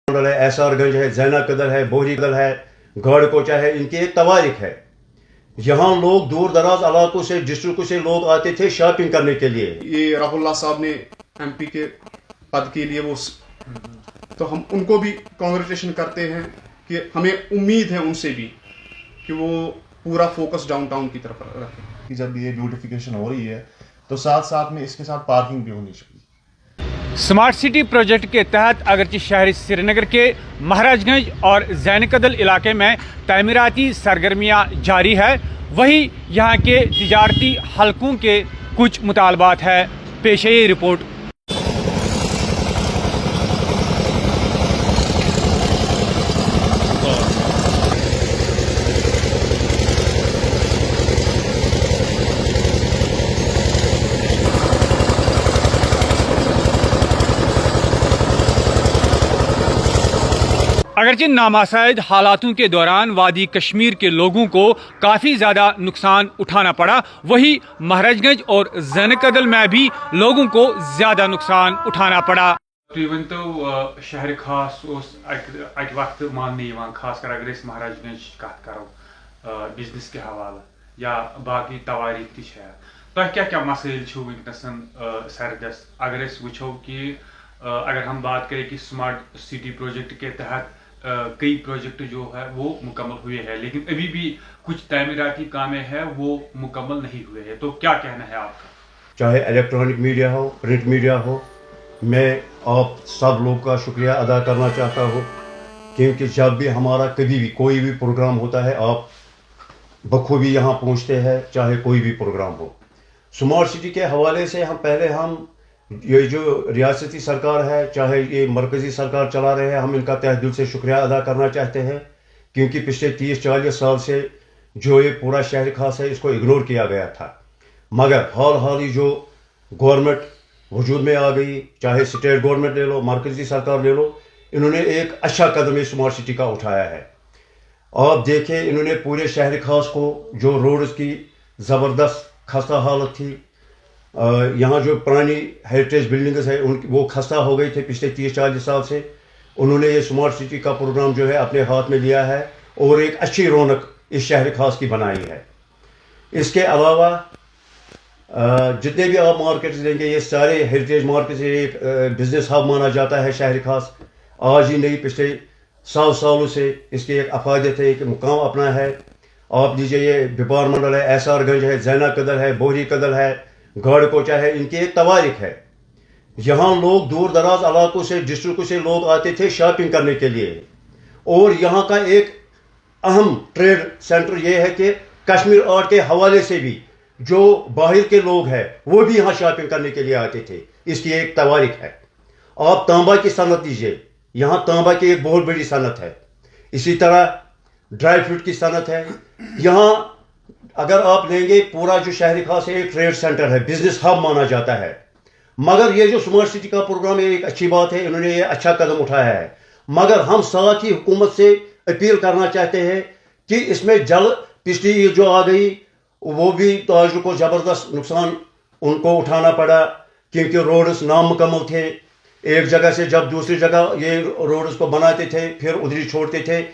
मंडल है, एसआर गंज है, जैना कदल है, बोहरी कदल है, गाड़ कोचा है, इनकी एक तवारीख है। यहाँ लोग दूर दराज इलाकों से, डिस्ट्रिक्टों से लोग आते थे शॉपिंग करने के लिए। ये राहुल साहब ने एमपी के पद के लिए तो हम उनको भी कांग्रेचुलेशन करते हैं कि हमें उम्मीद है उनसे भी कि वो पूरा फोकस डाउनटाउन की तरफ रखें। कि जब ये ब्यूटिफिकेशन हो रही है तो साथ साथ में इसके साथ पार्किंग भी होनी चाहिए। स्मार्ट सिटी प्रोजेक्ट के तहत अगरचे शहर श्रीनगर के महाराजगंज और जैन कदल इलाके में तमीराती सरगर्मियाँ जारी है, वहीं यहाँ के तिजारती हलकों के कुछ मुतालबात है। पेश है ये रिपोर्ट। अगरचे नामासाइद हालातों के दौरान वादी कश्मीर के लोगों को काफ़ी ज़्यादा नुकसान उठाना पड़ा, वहीं महाराजगंज और जैन-ए-कदल में भी लोगों को ज़्यादा नुकसान उठाना पड़ा। तो शहर खास अक वक्त मानने खास कर अगर महाराजगंज कत करो बिजनेस के हवाले या बाकी तवारीख तह क्या मसाइल वनकसन सरदस्त अगर वो कि अगर हम बात करें कि स्मार्ट सिटी प्रोजेक्ट के तहत कई प्रोजेक्ट जो है वो मुकम्मल हुए हैं, लेकिन अभी भी कुछ तमीराती कामें हैं वो मुकम्मल नहीं हुए हैं, तो क्या कहना है आपका? चाहे इलेक्ट्रॉनिक मीडिया हो, प्रिंट मीडिया हो, मैं आप सब लोग का शुक्रिया अदा करना चाहता हूँ, क्योंकि जब भी हमारा कभी भी कोई भी प्रोग्राम होता है आप बखूबी यहाँ पहुँचते हैं, चाहे कोई भी प्रोग्राम हो। स्मार्ट सिटी के हवाले से हम ये जो रियासती सरकार है, चाहे ये मरकज़ी सरकार चला रहे हैं, हम इनका तहे दिल से शुक्रिया अदा करना चाहते हैं, क्योंकि पिछले 30-40 साल से जो ये पूरा शहर खास है इसको इग्नोर किया गया था। मगर हाल ही जो गवर्नमेंट वजूद में आ गई, चाहे स्टेट गवर्नमेंट ले लो, मरकज़ी सरकार ले लो, इन्होंने एक अच्छा कदम स्मार्ट सिटी का उठाया है। आप देखें, इन्होंने पूरे शहर खास को जो रोड्स की ज़बरदस्त खस्ता हालत थी, यहाँ जो पुरानी हेरिटेज बिल्डिंग्स है वो खस्ता हो गई थे पिछले 30-40 साल से, उन्होंने ये स्मार्ट सिटी का प्रोग्राम जो है अपने हाथ में लिया है और एक अच्छी रौनक इस शहर खास की बनाई है। इसके अलावा जितने भी आप मार्केट्स देंगे, ये सारे हेरिटेज मार्केट से एक बिजनेस हब माना जाता है शहर खास। आज ही नहीं, पिछले 100 सालों से इसकी एक अफादत है, एक मुकाम अपना है। आप लीजिए, ये बिपार मंडल है, एसआर गंज है, जैना कदल है, बोहरी कदल है, गाड़ कोचा है, इनकी एक तवारीख है। यहाँ लोग दूर दराज इलाकों से, डिस्ट्रिक्टों से लोग आते थे शॉपिंग करने के लिए, और यहाँ का एक अहम ट्रेड सेंटर ये है कि कश्मीर आर्ट के हवाले से भी जो बाहर के लोग हैं वो भी यहाँ शॉपिंग करने के लिए आते थे। इसकी एक तवारीख है। आप तांबा की सनत लीजिए, यहाँ तांबा की एक बहुत बड़ी सनत है। इसी तरह ड्राई फ्रूट की सनत है। यहाँ अगर आप लेंगे, पूरा जो शहर खास है एक ट्रेड सेंटर है, बिजनेस हब माना जाता है। मगर ये जो स्मार्ट सिटी का प्रोग्राम है एक अच्छी बात है, इन्होंने ये अच्छा कदम उठाया है। मगर हम साथ ही हुकूमत से अपील करना चाहते हैं कि इसमें पिछली ईद जो आ गई वो भी ताजरों को ज़बरदस्त नुकसान उनको उठाना पड़ा, क्योंकि रोड्स नामुकम्मल थे। एक जगह से जब दूसरी जगह ये रोड्स को बनाते थे, फिर उधर ही छोड़ते थे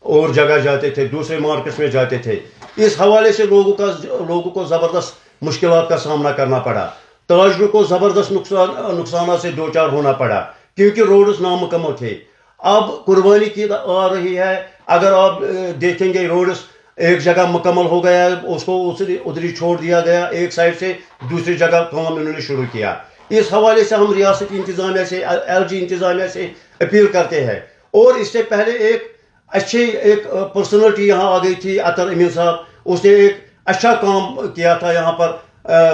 और जगह जाते थे, दूसरे मार्केट्स में जाते थे। इस हवाले से लोगों को ज़बरदस्त मुश्किलात का सामना करना पड़ा। ताजरों को ज़बरदस्त नुकसान से दो चार होना पड़ा, क्योंकि रोड्स नामुकम्मल थे। अब कुर्बानी की आ रही है। अगर आप देखेंगे, रोड्स एक जगह मुकम्मल हो गया, उसको उधर ही छोड़ दिया गया, एक साइड से दूसरी जगह काम इन्होंने शुरू किया। इस हवाले से हम रियासती इंतज़ामिया से, एलजी इंतज़ामिया से अपील करते हैं। और इससे पहले एक अच्छी पर्सनैलिटी यहाँ आ गई थी, अतर अमीन साहब, उसने एक अच्छा काम किया था। यहाँ पर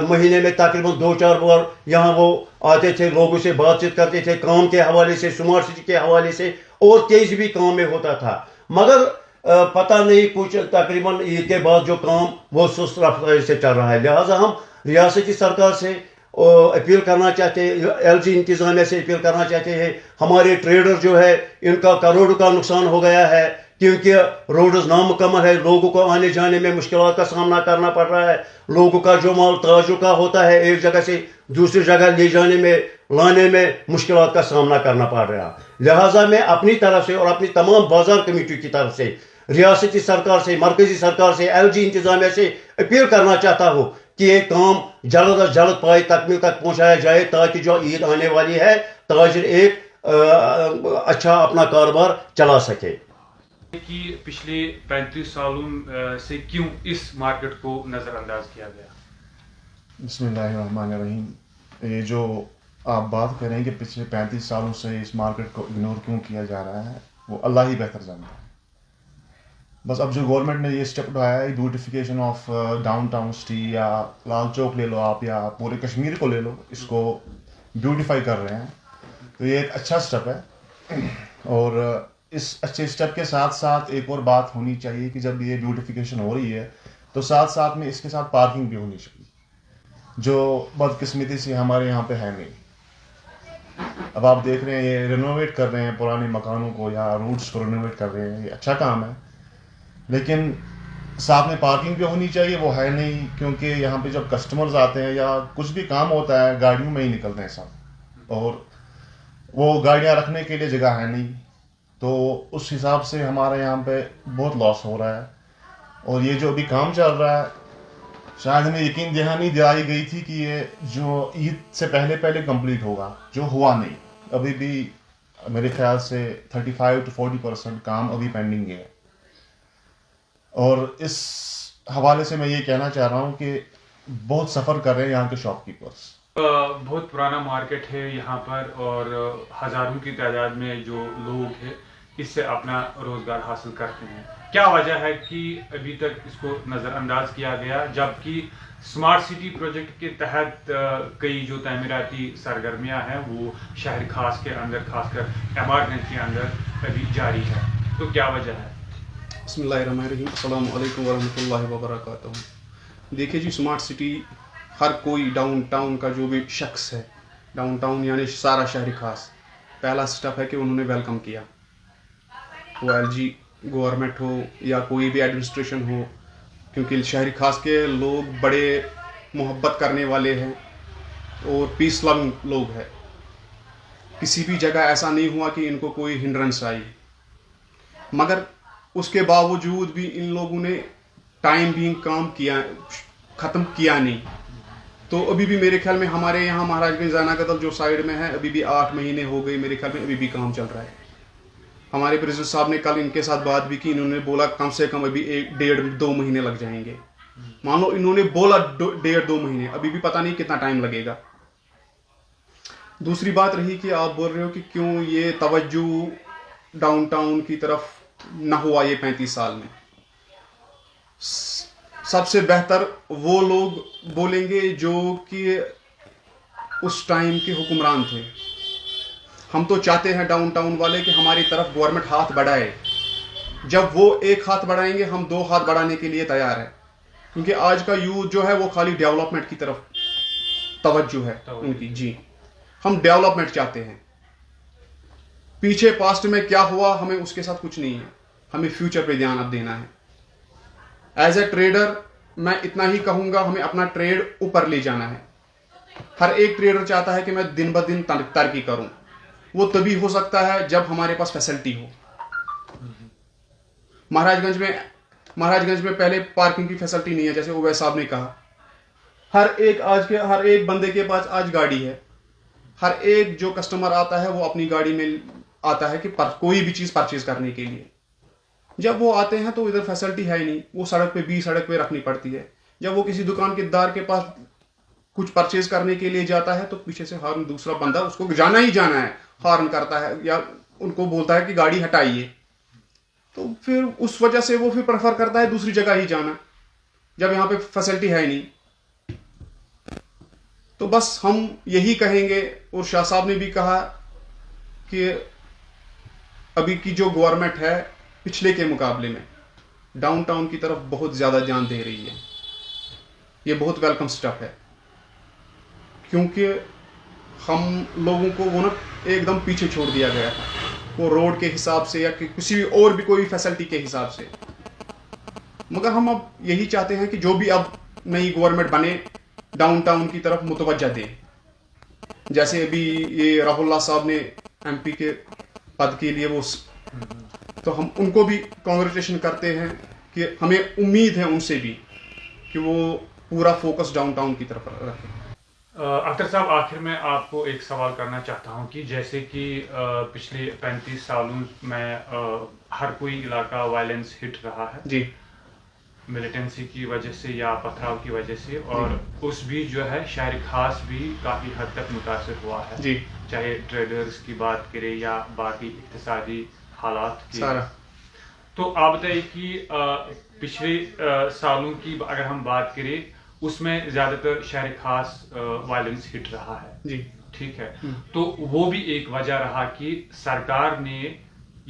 महीने में तकरीबन 2-4 बार यहाँ वो आते थे, लोगों से बातचीत करते थे, काम के हवाले से, स्मार्ट सिटी के हवाले से, और तेज भी काम में होता था। मगर पता नहीं, कुछ तकरीबन ईद के बाद जो काम वो सुस्त रफ्तारी से चल रहा है। लिहाजा हम रियासती सरकार से अपील करना चाहते हैं, एलजी इंतज़ामिया से अपील करना चाहते हैं। हमारे ट्रेडर जो है इनका करोड़ों का नुकसान हो गया है, क्योंकि रोड्स नामुकम्मल है, लोगों को आने जाने में मुश्किलात का सामना करना पड़ रहा है। लोगों का जो माल ताजों का होता है एक जगह से दूसरी जगह ले जाने में लाने में मुश्किलात का सामना करना पड़ रहा। लिहाजा मैं अपनी तरफ से और अपनी तमाम बाजार कमेटी की तरफ से रियासती सरकार से, मरकजी सरकार से, LG इंतजामिया से अपील करना चाहता हूँ कि ये काम जल्द अज जल्द पाए तकमील तक पहुँचाया जाए, ताकि जो ईद आने वाली है ताजिर एक अच्छा अपना कारोबार चला सके। कि पिछले 35 सालों से क्यों इस मार्केट को नज़रअंदाज किया गया? बिस्मिल्लाहिर्रहमानिर्रहीम। ये जो आप बात कर रहे हैं कि पिछले 35 सालों से इस मार्केट को इग्नोर क्यों किया जा रहा है, वो अल्लाह ही बेहतर जानता है। बस अब जो गवर्नमेंट ने ये स्टेप उठाया है, beautification of down town city या लाल चौक ले लो आप या पूरे कश्मीर को ले लो, इसको ब्यूटिफाई कर रहे हैं, तो ये एक अच्छा स्टेप है। और इस अच्छे स्टेप के साथ साथ एक और बात होनी चाहिए कि जब ये ब्यूटिफिकेशन हो रही है तो साथ साथ में इसके साथ पार्किंग भी होनी चाहिए, जो बदकिस्मती से हमारे यहाँ पे है नहीं। अब आप देख रहे हैं ये रिनोवेट कर रहे हैं पुराने मकानों को या रूट्स को रिनोवेट कर रहे हैं, ये अच्छा काम है, लेकिन साथ में पार्किंग भी होनी चाहिए, वो है नहीं। क्योंकि यहाँ पे जब कस्टमर्स आते हैं या कुछ भी काम होता है गाड़ियों में ही निकलते हैं सब, और वो गाड़ियाँ रखने के लिए जगह है नहीं, तो उस हिसाब से हमारे यहाँ पे बहुत लॉस हो रहा है। और ये जो अभी काम चल रहा है, शायद हमें यकीन दहानी दिलाई गई थी कि ये जो ईद से पहले पहले कंप्लीट होगा, जो हुआ नहीं। अभी भी मेरे ख्याल से 35 to 40% काम अभी पेंडिंग है। और इस हवाले से मैं ये कहना चाह रहा हूँ कि बहुत सफ़र कर रहे हैं यहाँ के शॉपकीपर्स। बहुत पुराना मार्केट है यहाँ पर और हज़ारों की तादाद में जो लोग हैं इससे अपना रोज़गार हासिल करते हैं। क्या वजह है कि अभी तक इसको नज़रअंदाज किया गया, जबकि स्मार्ट सिटी प्रोजेक्ट के तहत कई जो तमीराती सरगर्मियाँ हैं वो शहर खास के अंदर, खासकर एमआरगंज के अंदर अभी जारी है, तो क्या वजह है? बिस्मिल्लाहिर्रहमानिर्रहीम, अस्सलाम वालेकुम वरहमतुल्लाहि वबरकातुहू। देखिए जी, स्मार्ट सिटी हर कोई डाउन टाउन का जो भी शख्स है, डाउन टाउन यानी सारा शहरी खास, पहला स्टेप है कि उन्होंने वेलकम किया। वो LG गवर्नमेंट हो या कोई भी एडमिनिस्ट्रेशन हो, क्योंकि शहरी खास के लोग बड़े मोहब्बत करने वाले हैं और पीस लविंग लोग हैं। किसी भी जगह ऐसा नहीं हुआ कि इनको कोई हिंड्रेंस आई, मगर उसके बावजूद भी इन लोगों ने टाइम भी काम किया, ख़त्म किया नहीं। तो अभी भी मेरे ख्याल में हमारे यहाँ महाराजगंज ज़ैनाकदल जो साइड में है, अभी भी 8 महीने हो गए मेरे ख्याल में, अभी भी काम चल रहा है। हमारे प्रेसिडेंट साहब ने कल इनके साथ बात भी की, इन्होंने बोला कम से कम अभी 1-1.5-2 महीने लग जाएंगे। मान लो इन्होंने बोला 1.5-2 महीने, अभी भी पता नहीं कितना टाइम लगेगा। दूसरी बात रही कि आप बोल रहे हो कि क्यों ये तवज्जो डाउनटाउन की तरफ ना हुआ ये 35 साल में। सबसे बेहतर वो लोग बोलेंगे जो कि उस टाइम के हुक्मरान थे। हम तो चाहते हैं डाउनटाउन वाले कि हमारी तरफ गवर्नमेंट हाथ बढ़ाए। जब वो एक हाथ बढ़ाएंगे हम 2 हाथ बढ़ाने के लिए तैयार है, क्योंकि आज का यूथ जो है वो खाली डेवलपमेंट की तरफ तवज्जो है उनकी। जी, हम डेवलपमेंट चाहते हैं। पीछे पास्ट में क्या हुआ हमें उसके साथ कुछ नहीं है, हमें फ्यूचर पे ध्यान अब देना है। एज ए ट्रेडर मैं इतना ही कहूंगा, हमें अपना ट्रेड ऊपर ले जाना है। हर एक ट्रेडर चाहता है कि मैं दिन ब दिन तरक्की करूं। वो तभी हो सकता है जब हमारे पास फैसिलिटी हो। महाराजगंज में पहले पार्किंग की फैसिलिटी नहीं है, जैसे उवैस साहब ने कहा। हर एक बंदे के पास आज गाड़ी है। हर एक जो कस्टमर आता है वो अपनी गाड़ी में आता है कि कोई भी चीज़ परचेज करने के लिए। जब वो आते हैं तो इधर फैसिलिटी है ही नहीं, वो सड़क पे रखनी पड़ती है। जब वो किसी दुकानदार के पास कुछ परचेज करने के लिए जाता है तो पीछे से हॉर्न, दूसरा बंदा उसको जाना ही जाना है, हॉर्न करता है या उनको बोलता है कि गाड़ी हटाइए। तो फिर उस वजह से वो फिर प्रेफर करता है दूसरी जगह ही जाना, जब यहाँ पे फैसिलिटी है ही नहीं। तो बस हम यही कहेंगे, और शाह साहब ने भी कहा कि अभी की जो गवर्नमेंट है पिछले के मुकाबले में डाउनटाउन की तरफ बहुत ज़्यादा ध्यान दे रही है। ये बहुत वेलकम स्टेप है, क्योंकि हम लोगों को वो ना एकदम पीछे छोड़ दिया गया था, वो रोड के हिसाब से या किसी भी और भी कोई फैसिलिटी के हिसाब से। मगर हम अब यही चाहते हैं कि जो भी अब नई गवर्नमेंट बने डाउनटाउन की तरफ मुतवज्जा दे। जैसे अभी ये राहुल्ला साहब ने एमपी के पद के लिए वो तो हम उनको भी कांग्रेचुलेशन करते हैं कि हमें उम्मीद है उनसे भी कि वो पूरा फोकस डाउनटाउन की तरफ रखें। अख्तर साहब, आखिर में आपको एक सवाल करना चाहता हूं कि जैसे कि पिछले 35 सालों में हर कोई इलाका वायलेंस हिट रहा है जी, मिलिटेंसी की वजह से या पथराव की वजह से, और उस बीच जो है शहर खास भी काफ़ी हद तक मुतासर हुआ है जी, चाहे ट्रेडर्स की बात करें या बाकी इक्तिसादी हालात की। सारा तो आप बताइए कि पिछले सालों की अगर हम बात करें उसमें ज़्यादातर शहर खास वायलेंस हिट रहा है जी, ठीक है, तो वो भी एक वजह रहा कि सरकार ने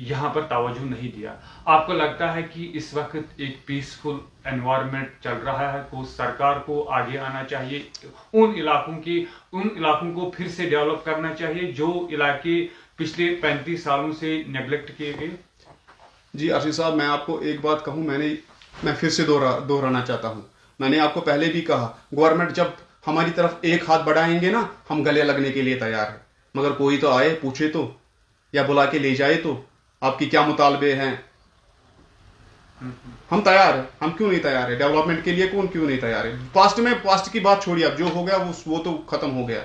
यहाँ पर तवज्जो नहीं दिया। आपको लगता है कि इस वक्त एक पीसफुल एनवायरनमेंट चल रहा है तो सरकार को आगे आना चाहिए, उन इलाकों को फिर से डेवलप करना चाहिए जो इलाके पिछले 35 सालों से नेग्लेक्ट किए गए? जी अर्शी साहब, मैं आपको एक बात कहूँ, मैं फिर से दोहराना चाहता हूँ। मैंने आपको पहले भी कहा, गवर्नमेंट जब हमारी तरफ एक हाथ बढ़ाएंगे ना, हम गले लगने के लिए तैयार हैं, मगर कोई तो आए, पूछे तो, या बुला के ले जाए तो आपकी क्या मुतालबे हैं। हम तैयार हैं, हम क्यों नहीं तैयार है डेवलपमेंट के लिए? कौन क्यों नहीं तैयार है? पास्ट की बात छोड़िए, अब जो हो गया वो तो खत्म हो गया।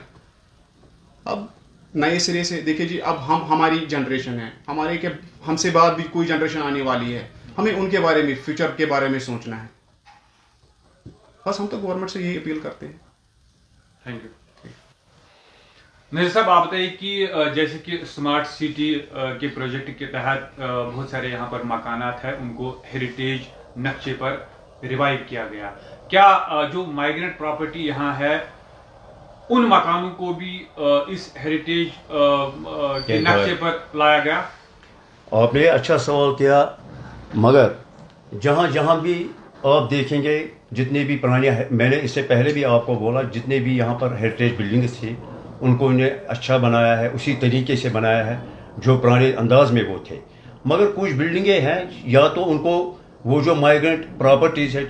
अब नए सिरे से देखिए जी, अब हमारी जनरेशन है, हमसे बाद भी कोई जनरेशन आने वाली है, हमें उनके बारे में, फ्यूचर के बारे में सोचना है। बस हम तो गवर्नमेंट से यही अपील करते हैं। Thank you. नज़ीर साहब, आप बताइए कि जैसे कि स्मार्ट सिटी के प्रोजेक्ट के तहत बहुत सारे यहाँ पर मकानात हैं, उनको हेरिटेज नक्शे पर रिवाइव किया गया। क्या जो माइग्रेंट प्रॉपर्टी यहाँ है उन मकानों को भी इस हेरिटेज के नक्शे पर लाया गया? आपने अच्छा सवाल किया, मगर जहाँ जहाँ भी आप देखेंगे, जितने भी पुराने, मैंने इससे पहले भी आपको बोला, जितने भी यहाँ पर हेरिटेज बिल्डिंग्स थी उनको इन्हें अच्छा बनाया है, उसी तरीके से बनाया है जो पुराने अंदाज में वो थे। मगर कुछ बिल्डिंगें हैं, या तो उनको वो जो माइग्रेंट प्रॉपर्टीज़ है,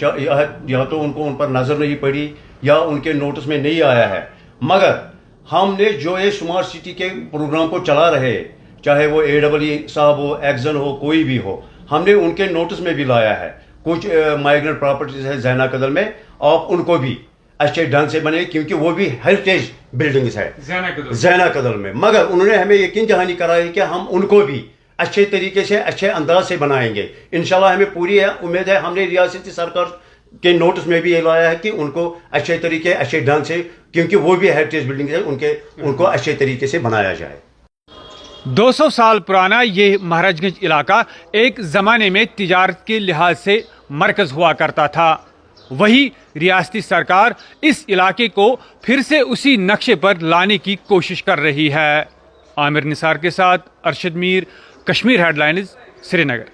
या तो उनको उन पर नज़र नहीं पड़ी या उनके नोटिस में नहीं आया है। मगर हमने जो ये स्मार्ट सिटी के प्रोग्राम को चला रहे, चाहे वो AEE साहब हो, एक्जन हो, कोई भी हो, हमने उनके नोटिस में भी लाया है। कुछ माइग्रेंट प्रॉपर्टीज है ज़ैना कदल में, आप उनको भी अच्छे ढंग से बने, क्योंकि वो भी हेरिटेज बिल्डिंग्स है ज़ैना कदल में। मगर उन्होंने हमें यकीन दहानी कराई कि हम उनको भी अच्छे तरीके से, अच्छे अंदाज से बनाएंगे। इंशाल्लाह हमें पूरी उम्मीद है। हमने रियासती सरकार के नोटिस में भी ये लाया है कि उनको अच्छे तरीके, अच्छे ढंग से, क्योंकि वो भी हेरिटेज बिल्डिंग है, उनको अच्छे तरीके से बनाया जाए। 200 साल पुराना ये महाराजगंज इलाका एक ज़माने में तिजारत के लिहाज से मरकज़ हुआ करता था। वही रियासती सरकार इस इलाके को फिर से उसी नक्शे पर लाने की कोशिश कर रही है। आमिर निसार के साथ अरशद मीर, कश्मीर हेडलाइंस, श्रीनगर।